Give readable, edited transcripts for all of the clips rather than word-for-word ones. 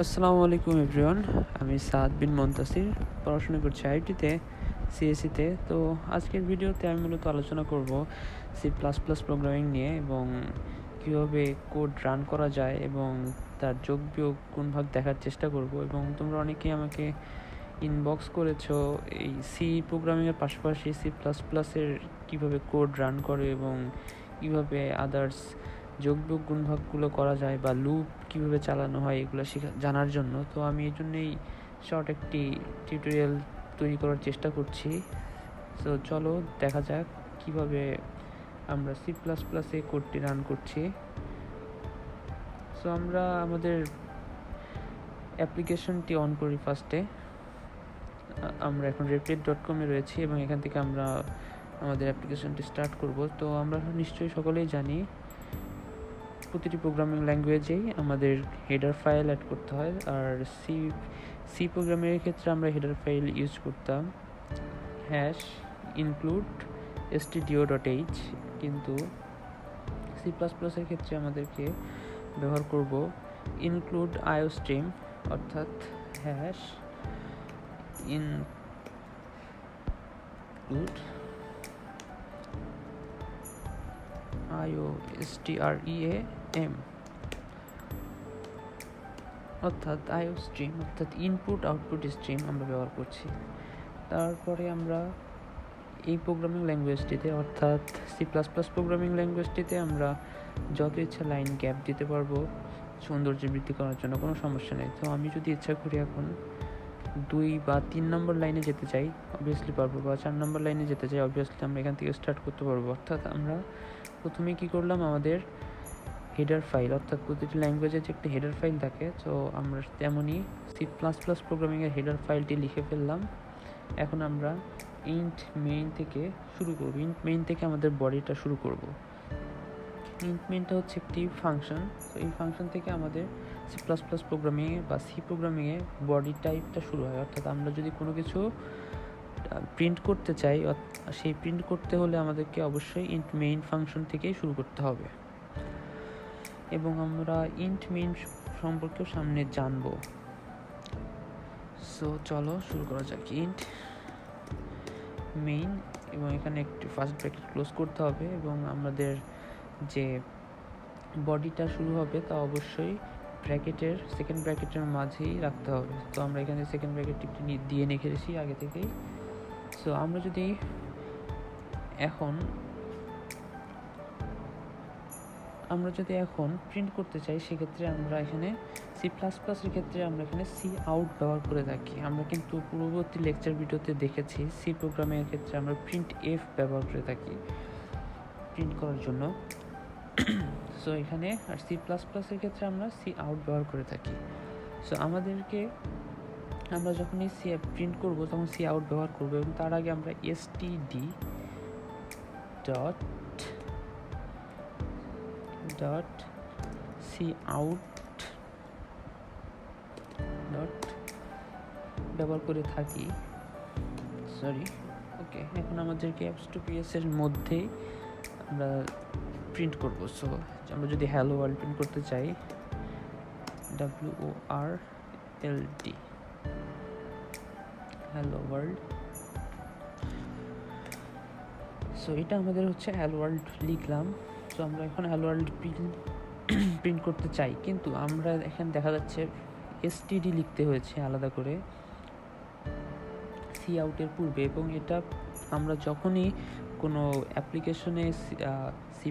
আসসালামু আলাইকুম এভরিওয়ান। আমি সাদ বিন মন্তাসির, পড়াশোনা করছি আইটিতে, সিএসিতে। তো আজকের ভিডিওতে আমি মূলত আলোচনা করব C++ প্রোগ্রামিং নিয়ে এবং কীভাবে কোড রান করা যায় এবং তার যোগ বিয়োগ গুণভাগ দেখার চেষ্টা করব। এবং তোমরা অনেকেই আমাকে ইনবক্স করেছো এই সি প্রোগ্রামিংয়ের পাশাপাশি C++-এর কীভাবে কোড রান করে এবং কীভাবে আদার্স যোগ বিয়োগ গুণভাগগুলো করা যায় বা লুপ কীভাবে চালানো হয় এগুলো জানার জন্য। তো আমি এই জন্যেই শর্ট একটি টিউটোরিয়াল তৈরি করার চেষ্টা করছি। সো চলো দেখা যাক কীভাবে আমরা C++-এ কোডটি রান করছি। সো আমরা আমাদের অ্যাপ্লিকেশনটি অন করি। ফার্স্টে আমরা এখন replit.com-এ রয়েছি এবং এখান থেকে আমরা আমাদের অ্যাপ্লিকেশনটি স্টার্ট করব। তো আমরা নিশ্চয়ই সকলেই জানি প্রতিটি প্রোগ্রামিং ল্যাঙ্গুয়েজেই আমাদের হেডার ফাইল অ্যাড করতে হয়। আর সি প্রোগ্রামিংয়ের ক্ষেত্রে আমরা হেডার ফাইল ইউজ করতাম #include stdio.h, কিন্তু C++-এর ক্ষেত্রে আমাদেরকে ব্যবহার করব include iostream, অর্থাৎ #include iostream, অর্থাৎ iostream অর্থাৎ ইনপুট আউটপুট স্ট্রিম আমরা ব্যবহার করছি। তারপরে আমরা এই প্রোগ্রামিং ল্যাঙ্গুয়েজটিতে অর্থাৎ C++ প্রোগ্রামিং ল্যাঙ্গুয়েজটিতে আমরা যত ইচ্ছা লাইন গ্যাপ দিতে পারবো সৌন্দর্য বৃদ্ধি করার জন্য, কোনো সমস্যা নেই। তো আমি যদি ইচ্ছা করি এখন 2 বা 3 নম্বর লাইনে যেতে চাই অবভিয়াসলি পারবো, বা 4 নম্বর লাইনে যেতে চাই অবভিয়াসলি আমরা এখান থেকে স্টার্ট করতে পারবো। অর্থাৎ আমরা প্রথমে কী করলাম, আমাদের হেডার ফাইল, অর্থাৎ প্রতিটি ল্যাঙ্গুয়েজে যে একটা হেডার ফাইল থাকে, তো আমরা তেমনই C++ প্রোগ্রামিংয়ের হেডার ফাইলটি লিখে ফেললাম। এখন আমরা ইন্ট মেইন থেকে শুরু করব। ইন্ট মেইন থেকে আমাদের বডিটা শুরু করব। ইন্ট মেইনটা হচ্ছে একটি ফাংশন। তো এই ফাংশন থেকে আমাদের C++ প্রোগ্রামিংয়ে বা সি প্রোগ্রামিংয়ে বডি টাইপটা শুরু হয়। অর্থাৎ আমরা যদি কোনো কিছু প্রিন্ট করতে চাই, সেই প্রিন্ট করতে হলে আমাদেরকে অবশ্যই ইন্ট মেইন ফাংশন থেকেই শুরু করতে হবে, এবং আমরা ইন্ট মেইন সম্পর্কেও সামনে জানবো। সো চলো শুরু করা যাক। ইন্ট মেইন, এবং এখানে একটি ফার্স্ট ব্র্যাকেট ক্লোজ করতে হবে, এবং আমাদের যে বডিটা শুরু হবে তা অবশ্যই ব্র্যাকেটের সেকেন্ড ব্র্যাকেটের মাঝেই রাখতে হবে। তো আমরা এখানে সেকেন্ড ব্র্যাকেট দিয়ে রেখেছি আগে থেকেই। সো আমরা যদি এখন প্রিন্ট করতে চাই, সেক্ষেত্রে আমরা এখানে C++ এর ক্ষেত্রে আমরা এখানে সি আউট ব্যবহার করে থাকি। আমরা কিন্তু পূর্ববর্তী লেকচার ভিডিওতে দেখেছি সি প্রোগ্রামিংয়ের ক্ষেত্রে আমরা প্রিন্ট এফ ব্যবহার করে থাকি প্রিন্ট করার জন্য। সো এখানে আর C++ এর ক্ষেত্রে আমরা সি আউট ব্যবহার করে থাকি। সো আমরা যখনই সি প্রিন্ট করব তখন সি আউট ব্যবহার করব, এবং তার আগে আমরা std cout ব্যবহার করে থাকি। এখন আমাদেরকে apps2ps এর মধ্যেই আমরা প্রিন্ট করব। সো আমরা যদি হ্যালো ওয়ার্ল্ড প্রিন্ট করতে চাই, WORLD, হ্যালো ওয়ার্ল্ড। সো এটা আমাদের হচ্ছে হ্যালো ওয়ার্ল্ড লিখলাম। সো আমরা এখন হ্যালো ওয়ার্ল্ড প্রিন্ট করতে চাই, কিন্তু আমরা এখানে দেখা যাচ্ছে std লিখতে হয়েছে আলাদা করে সি আউটের পূর্বে, এবং এটা আমরা যখনই কোনো অ্যাপ্লিকেশনে C++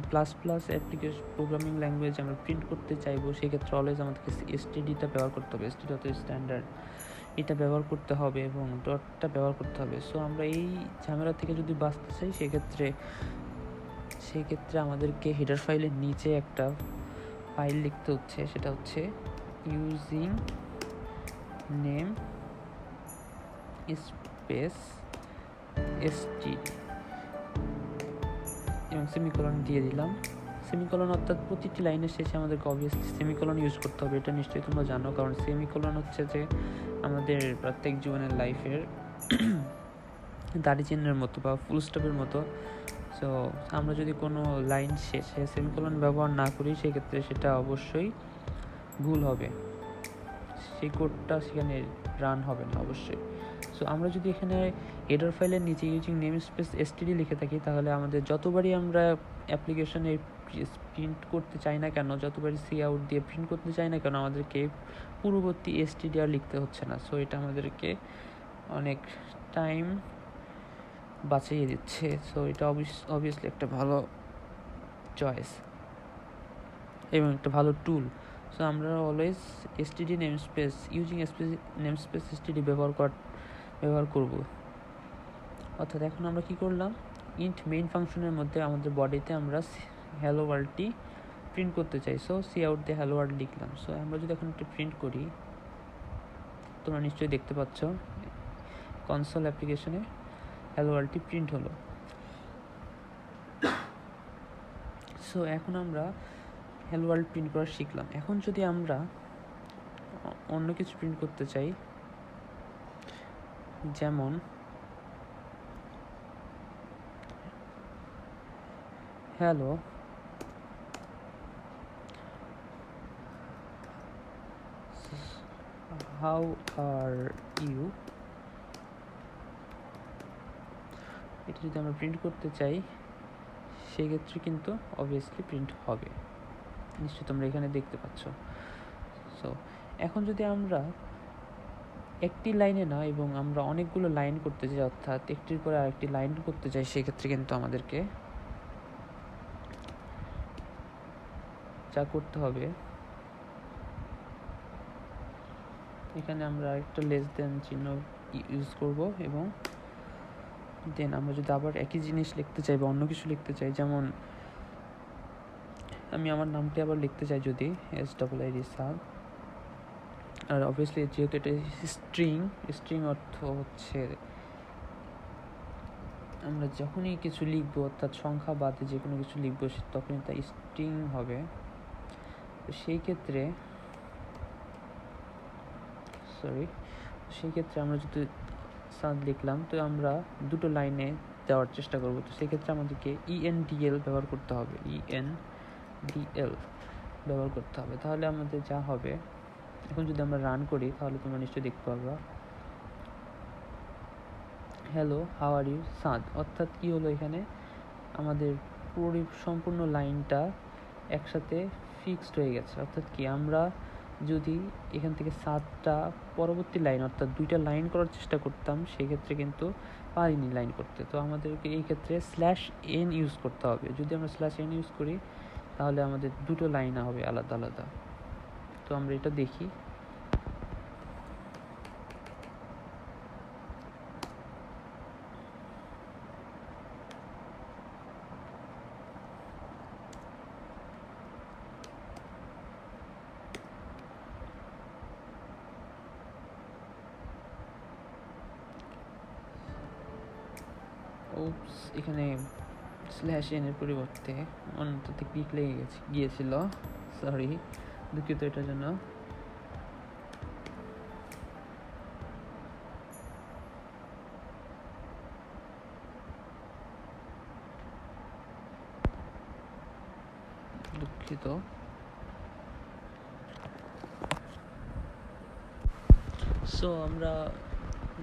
অ্যাপ্লিকেশন প্রোগ্রামিং ল্যাঙ্গুয়েজ আমরা প্রিন্ট করতে চাইবো, সেক্ষেত্রে অলওয়েজ আমাদেরকে stdটা ব্যবহার করতে হবে। std হচ্ছে স্ট্যান্ডার্ড, এটা ব্যবহার করতে হবে এবং ডটটা ব্যবহার করতে হবে। সো আমরা এই ঝামেলা থেকে যদি বাঁচতে চাই, সেক্ষেত্রে আমাদেরকে হেডার ফাইলের নিচে একটা ফাইল লিখতে হচ্ছে, সেটা হচ্ছে ইউজিং নেম স্পেস std, এবং সেমিকোলন দিয়ে দিলাম। সেমিকোলন অর্থাৎ প্রতিটি লাইনের শেষে আমাদেরকে অবভিয়াসলি সেমিকোলন ইউজ করতে হবে। এটা নিশ্চয়ই তোমরা জানো, কারণ সেমিকোলন হচ্ছে যে আমাদের প্রত্যেক জীবনের লাইফের দাড়ি চিহ্নের মতো বা ফুল স্টপের মতো। সো আমরা যদি কোনো লাইন শেষে সেমিকোলন ব্যবহার না করি, সেক্ষেত্রে সেটা অবশ্যই ভুল হবে। সেই কোডটা সেখানে রান হবে না অবশ্যই। সো আমরা যদি এখানে হেডার ফাইলের নিচে ইউজিং নেম স্পেস std লিখে থাকি, তাহলে আমাদের যতবারই আমরা অ্যাপ্লিকেশনে প্রিন্ট করতে চাই না কেন, যতবারই সি আউট দিয়ে প্রিন্ট করতে চাই না কেন, আমাদেরকে পূর্ববর্তী std লিখতে হচ্ছে না। সো এটা আমাদেরকে অনেক টাইম বাঁচিয়ে দিচ্ছে। সো এটা অবভিয়াসলি একটা ভালো চয়েস এবং একটা ভালো টুল। সো আমরা always std namespace using namespace std ব্যবহার করব। অর্থাৎ এখন আমরা কি করলাম, ইন্ট মেইন ফাংশনের মধ্যে আমাদের বডিতে আমরা হ্যালো ওয়ার্ল্ডটি প্রিন্ট করতে চাই। সো সি আউট দিয়ে হ্যালো ওয়ার্ল্ড লিখলাম। সো আমরা যদি এখন একটা প্রিন্ট করি, তোমরা নিশ্চয়ই দেখতে পাচ্ছ কনসোল অ্যাপ্লিকেশনে হ্যালো ওয়ার্ল্ডটি প্রিন্ট হলো। সো এখন আমরা হ্যালো ওয়ার্ল্ড প্রিন্ট করা শিখলাম। এখন যদি আমরা অন্য কিছু প্রিন্ট করতে চাই, যেমন হ্যালো হাউ আর ইউ, এটা যদি আমরা প্রিন্ট করতে চাই সেক্ষেত্রে কিন্তু অবভিয়াসলি প্রিন্ট হবে, নিশ্চয়ই তোমরা এখানে দেখতে পাচ্ছ। সো এখন যদি আমরা একটি লাইনে না এবং আমরা অনেকগুলো লাইন করতে চাই, অর্থাৎ একটির পরে আরেকটি লাইন করতে চাই, সেক্ষেত্রে কিন্তু আমাদেরকে যা করতে হবে, এখানে আমরা একটা লেস দেন চিহ্ন ইউজ করব এবং দেন আমরা যদি আবার একই জিনিস লিখতে চাই বা অন্য কিছু লিখতে চাই, যেমন আমি আমার নামটি আবার লিখতে চাই যদি SIID সাদ, আর অবভিয়াসলি যেহেতু এটা স্ট্রিং অর্থ হচ্ছে আমরা যখনই কিছু লিখবো, অর্থাৎ সংখ্যা বাদে যে কোনো কিছু লিখবো তখনই তা স্ট্রিং হবে। তো সেই ক্ষেত্রে আমরা যদি সাদ লিখলাম, তো আমরা দুটো লাইনে দেওয়ার চেষ্টা করব। তো সেক্ষেত্রে আমাদেরকে ENDL ব্যবহার করতে হবে, ENDL ব্যবহার করতে হবে। তাহলে আমাদের যা হবে, এখন যদি আমরা রান করি তাহলে তোমরা নিশ্চয়ই দেখতে পারবা হ্যালো হাউ আর ইউ সাদ। অর্থাৎ কি হলো, এখানে আমাদের সম্পূর্ণ লাইনটা একসাথে ফিক্সড হয়ে গেছে। অর্থাৎ কি, আমরা যদি এখান থেকে সাদটা পরবর্তী লাইন অর্থাৎ দুইটা লাইন করার চেষ্টা করতাম, সেক্ষেত্রে কিন্তু পারিনি লাইন করতে। তো আমাদেরকে এই ক্ষেত্রে /n ইউজ করতে হবে। যদি আমরা /n ইউজ করি তাহলে আমাদের দুটো লাইন হবে আলাদা আলাদা। তো আমরা এটা দেখি। এখানে /n এর পরিবর্তে অন্যটাতে ক্লিক লেগে গিয়েছিল, সরি, দুঃখিত এটার জন্য। সো আমরা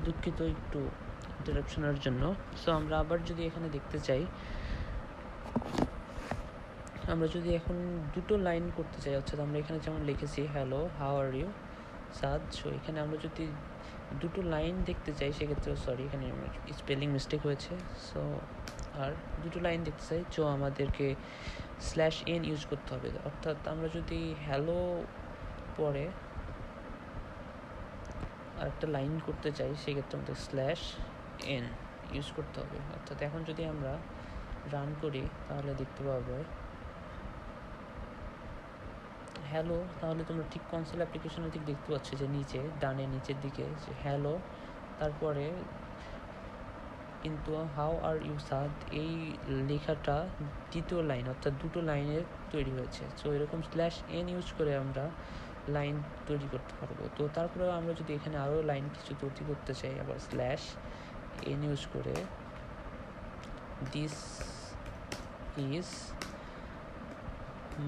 দুঃখিত একটু ইন্টারাপশনের জন্য। সো আমরা আবার যদি এখানে দেখতে চাই, আমরা যদি এখন দুটো লাইন করতে চাই, অর্থাৎ আমরা এখানে যেমন লিখেছি হ্যালো হাউ আর ইউ সাদ, সো এখানে আমরা যদি দুটো লাইন দেখতে চাই সেক্ষেত্রে, সরি এখানে আমার স্পেলিং মিস্টেক হয়েছে। সো আর দুটো লাইন দেখতে চাই, তো আমাদেরকে /n ইউজ করতে হবে। অর্থাৎ আমরা যদি হ্যালো পরে আর একটা লাইন করতে চাই সেক্ষেত্রে আমাদের /n ইউজ করতে হবে। অর্থাৎ এখন যদি আমরা রান করি তাহলে দেখতে পাবো হ্যালো। তাহলে তোমরা ঠিক কনসোল অ্যাপ্লিকেশনের দিক দেখতে পাচ্ছ যে নিচের দিকে যে হ্যালো, তারপরে কিন্তু হাউ আর ইউ সাদ এই লেখাটা দ্বিতীয় লাইন অর্থাৎ দুটো লাইনের তৈরি হয়েছে। সো এরকম /n ইউজ করে আমরা লাইন তৈরি করতে পারবো। তো তারপরে আমরা যদি এখানে আরও লাইন কিছু তৈরি করতে চাই, আবার /n ইউজ করে দিস ইজ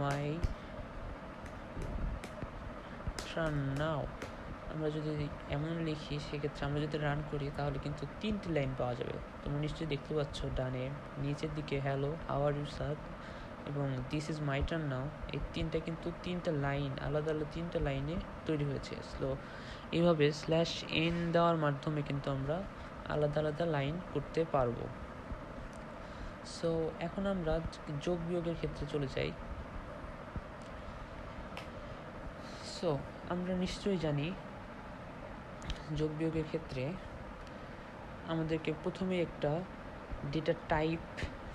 মাই টার্ন নাও, আমরা যদি এমন লিখি সেক্ষেত্রে আমরা যদি রান করি তাহলে কিন্তু 3টি লাইন পাওয়া যাবে। তোমরা নিশ্চয়ই দেখতে পাচ্ছ ডানে নিচের দিকে hello how are you sir এবং this is my turn now, এই তিনটা লাইন আলাদা আলাদা 3টা লাইনে তৈরি হয়েছে। সো এইভাবে /n দেওয়ার মাধ্যমে কিন্তু আমরা আলাদা আলাদা লাইন করতে পারবো। সো এখন আমরা যোগ বিয়োগের ক্ষেত্রে চলে যাই। সো আমরা নিশ্চয়ই জানি যোগ বিয়োগের ক্ষেত্রে আমাদেরকে প্রথমে একটা ডেটা টাইপ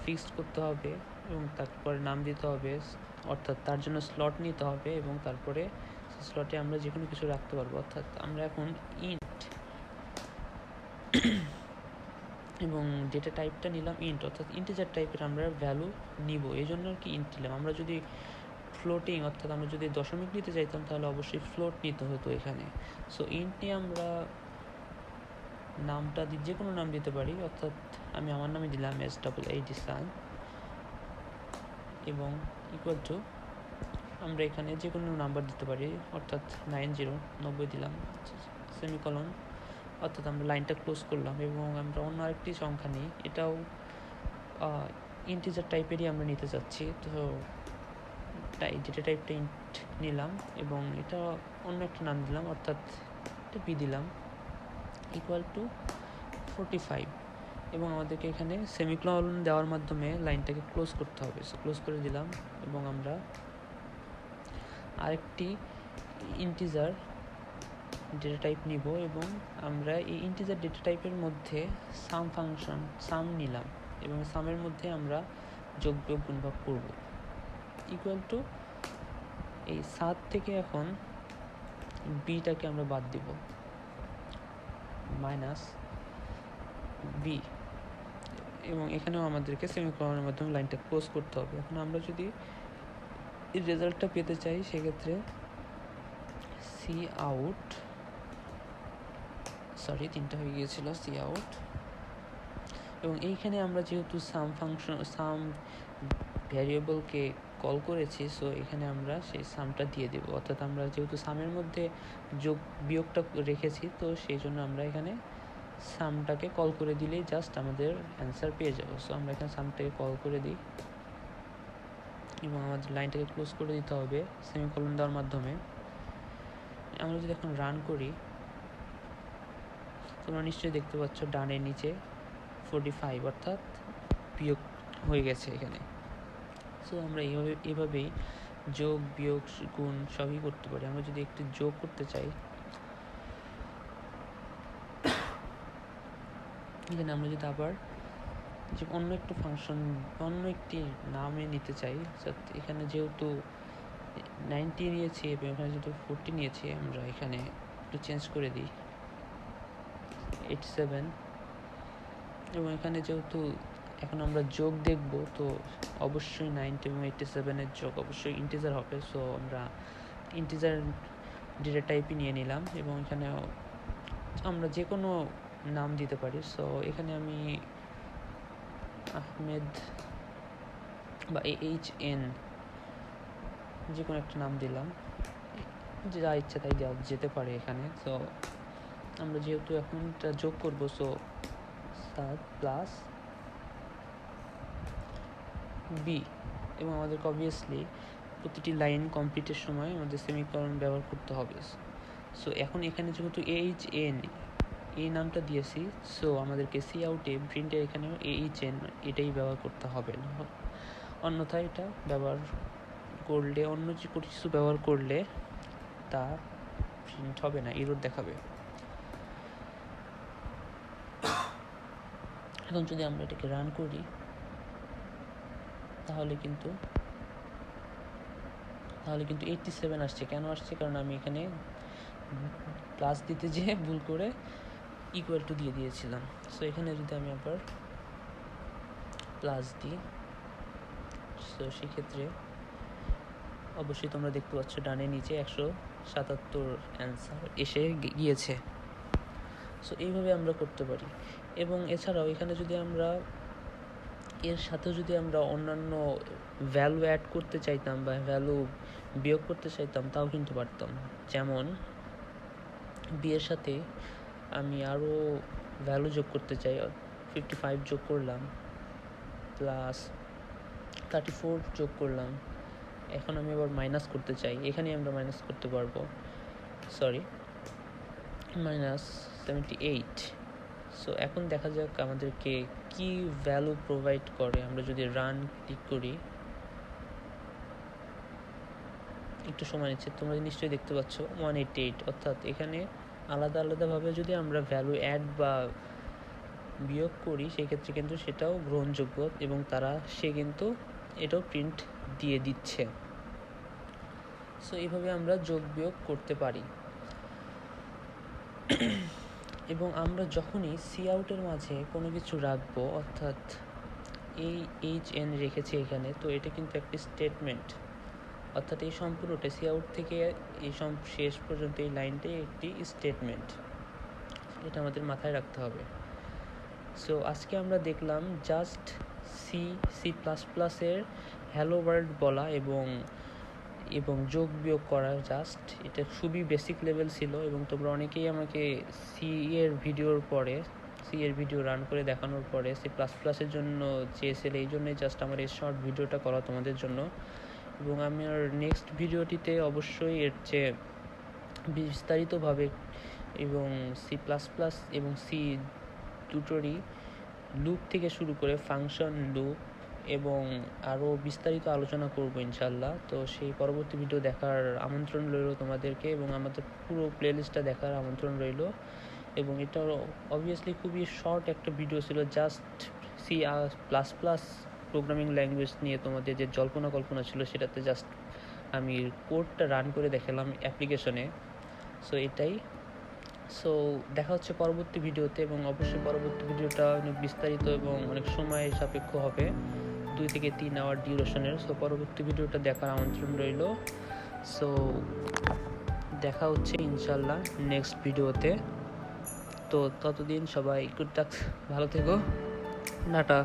ফিক্সড করতে হবে এবং তারপরে নাম দিতে হবে, অর্থাৎ তার জন্য স্লট নিতে হবে এবং তারপরে স্লটে আমরা যে কোনো কিছু রাখতে পারবো। অর্থাৎ আমরা এখন ইন্ট এবং ডেটা টাইপটা নিলাম ইন্ট, অর্থাৎ ইন্টিজার টাইপের আমরা ভ্যালু নিব, এই জন্য আর কি ইন্ট নিলাম। আমরা যদি ফ্লোটিং অর্থাৎ আমরা যদি দশমিক নিতে চাইতাম তাহলে অবশ্যই ফ্লোট নিতে হতো এখানে। সো ইন্ট নিয়ে আমরা নামটা যে কোনো নাম দিতে পারি, অর্থাৎ আমি আমার নামে দিলাম SAAD এবং ইকুয়াল টু আমরা এখানে যে কোনো নাম্বার দিতে পারি, অর্থাৎ 90 দিলাম সেমিকলন, অর্থাৎ আমরা লাইনটা ক্লোজ করলাম এবং আমরা অন্য আরেকটি সংখ্যা নিই, এটাও ইন্টিজার টাইপেরই আমরা নিতে চাচ্ছি। তো ডেটা টাইপটা ইন্ট নিলাম এবং এটা অন্য একটা নাম দিলাম, অর্থাৎ এটা বি দিলাম ইকুয়াল টু 45 এবং আমাদেরকে এখানে সেমিকলন দেওয়ার মাধ্যমে লাইনটাকে ক্লোজ করতে হবে। সো ক্লোজ করে দিলাম এবং আমরা আরেকটি ইন্টিজার ডেটা টাইপ নিব এবং আমরা এই ইন্টিজার ডেটা টাইপের মধ্যে সাম ফাংশন সাম নিলাম এবং সামের মধ্যে আমরা যোগ বিয়োগ গুণভাগ করব ইকুয়াল টু এই 7 থেকে এখন বিটাকে আমরা বাদ দিব মাইনাস বি এবং এখানেও আমাদেরকে সেমিকলনের মাধ্যমে লাইনটা ক্লোজ করতে হবে। এখন আমরা যদি এই রেজাল্টটা পেতে চাই সেক্ষেত্রে সি আউট তিনটা হয়ে গিয়েছিল সি আউট এবং এইখানে আমরা যেহেতু সাম ভ্যারিয়েবলকে কল করেছি, সো এখানে আমরা সেই সামটা দিয়ে দেব, অর্থাৎ আমরা যেহেতু সামের মধ্যে যোগ বিয়োগটা রেখেছি তো সেই জন্য আমরা এখানে সামটাকে কল করে দিলেই জাস্ট আমাদের অ্যান্সার পেয়ে যাবো। সো আমরা এখানে সামটাকে কল করে দিই এবং আমাদের লাইনটাকে ক্লোজ করে দিতে হবে সেমিকলন দেওয়ার মাধ্যমে। আমরা যদি এখন রান করি তোমরা নিশ্চয়ই দেখতে পাচ্ছ ডানে নিচে 45 অর্থাৎ বিয়োগ হয়ে গেছে এখানে। সো আমরা এভাবেই যোগ বিয়োগ গুণ সবই করতে পারি। আমরা যদি একটু যোগ করতে চাই এখানে আমরা যদি আবার যে অন্য একটা ফাংশন অন্য একটি নামে নিতে চাই, এখানে যেহেতু 90 নিয়েছি এবং এখানে যেহেতু 40 নিয়েছি আমরা এখানে একটু চেঞ্জ করে দিই 87 এবং এখানে যেহেতু এখন আমরা যোগ দেখব তো অবশ্যই 90 এবং 87-এর যোগ অবশ্যই ইন্টিজার হবে। সো আমরা ইন্টিজার ডেটা টাইপই নিয়ে নিলাম এবং এখানে আমরা যে কোনো নাম দিতে পারি। সো এখানে আমি আহমেদ বা AHN যে কোনো একটা নাম দিলাম, যা ইচ্ছা তাই দেওয়া যেতে পারে এখানে। সো আমরা যেহেতু এখন এটা যোগ করবো সো 7 প্লাস বি এবং আমাদেরকে অবভিয়াসলি প্রতিটি লাইন কমপ্লিটের সময় আমাদের সেমিকলন ব্যবহার করতে হবে। সো এখন এখানে যেহেতু AHN এই নামটা দিয়েছি সো আমাদেরকে সি আউটে প্রিন্টে এখানেও AHN এটাই ব্যবহার করতে হবে, অন্যথায় এটা ব্যবহার করলে অন্য যে কিছু ব্যবহার করলে তা প্রিন্ট হবে না, এরর দেখাবে। এখন যদি আমরা এটাকে রান করি তাহলে কিন্তু 87 আসছে। কেন আসছে? কারণ আমি এখানে প্লাস দিতে যেয়ে ভুল করে ইকুয়াল টু দিয়ে দিয়েছিলাম। সো এখানে যদি আমি আবার প্লাস দিই সো সেক্ষেত্রে অবশ্যই তোমরা দেখতে পাচ্ছ ডানে নিচে 177 অ্যান্সার এসে গিয়েছে। সো এইভাবে আমরা করতে পারি এবং এছাড়াও এখানে যদি আমরা এর সাথেও যদি আমরা অন্যান্য ভ্যালু অ্যাড করতে চাইতাম বা ভ্যালু বিয়োগ করতে চাইতাম তাও কিন্তু পারতাম। যেমন বি এর সাথে আমি আরও ভ্যালু যোগ করতে চাই, 55 যোগ করলাম, প্লাস 34 যোগ করলাম। এখন আমি আবার মাইনাস করতে চাই, এখানে আমরা মাইনাস করতে পারবো, সরি -78। সো এখন দেখা যাক আমাদেরকে কি ভ্যালু প্রোভাইড করে। আমরা যদি রান ক্লিক করি, একটু সময় নিচ্ছে, তোমরা নিশ্চয়ই দেখতে পাচ্ছ 188। অর্থাৎ এখানে আলাদা আলাদাভাবে যদি আমরা ভ্যালু অ্যাড বা বিয়োগ করি সেক্ষেত্রে কিন্তু সেটাও গ্রহণযোগ্য এবং সে কিন্তু এটাও প্রিন্ট দিয়ে দিচ্ছে। সো এইভাবে আমরা যোগ বিয়োগ করতে পারি। এবং আমরা যখনই সি আউটের মাঝে কোনো কিছু রাখবো, অর্থাৎ এই HN রেখেছি এখানে, তো এটা কিন্তু একটি স্টেটমেন্ট, অর্থাৎ এই সম্পূর্ণটা সি আউট থেকে এই শেষ পর্যন্ত এই লাইনটাই একটি স্টেটমেন্ট, এটা আমাদের মাথায় রাখতে হবে। সো আজকে আমরা দেখলাম জাস্ট C++-এর হ্যালো ওয়ার্ল্ড বলা এবং যোগ বিয়োগ করা, জাস্ট এটা খুবই বেসিক লেভেল ছিল। এবং তোমরা অনেকেই আমাকে সি এর ভিডিও রান করে দেখানোর পরে C++-এর জন্য চেয়েছিলে, এই জন্যই জাস্ট আমার এই শর্ট ভিডিওটা করা তোমাদের জন্য। এবং আমার নেক্সট ভিডিওটিতে অবশ্যই এর চেয়ে বিস্তারিতভাবে এবং C++ এবং সি দুটোরই লুপ থেকে শুরু করে ফাংশন, লুপ এবং আরও বিস্তারিত আলোচনা করব ইনশাল্লাহ। তো সেই পরবর্তী ভিডিও দেখার আমন্ত্রণ রইল তোমাদেরকে, এবং আমাদের পুরো প্লেলিস্টটা দেখার আমন্ত্রণ রইল। এবং এটা অবভিয়াসলি খুবই শর্ট একটা ভিডিও ছিল, জাস্ট C++ প্রোগ্রামিং ল্যাঙ্গুয়েজ নিয়ে তোমাদের যে কল্পনা ছিল সেটাতে জাস্ট আমি কোডটা রান করে দেখালাম অ্যাপ্লিকেশনে। সো এটাই। সো দেখা হচ্ছে পরবর্তী ভিডিওতে, এবং অবশ্যই পরবর্তী ভিডিওটা অনেক বিস্তারিত এবং অনেক সময় সাপেক্ষ হবে, 2 থেকে 3 আওয়ার ডিউরেশনের। সো পরবর্তী ভিডিওটা দেখার আমন্ত্রণ রইল। সো দেখা হচ্ছে ইনশাল্লাহ নেক্সট ভিডিওতে। তো ততদিন সবাই গুড লাক, ভালো থেকো, টাটা।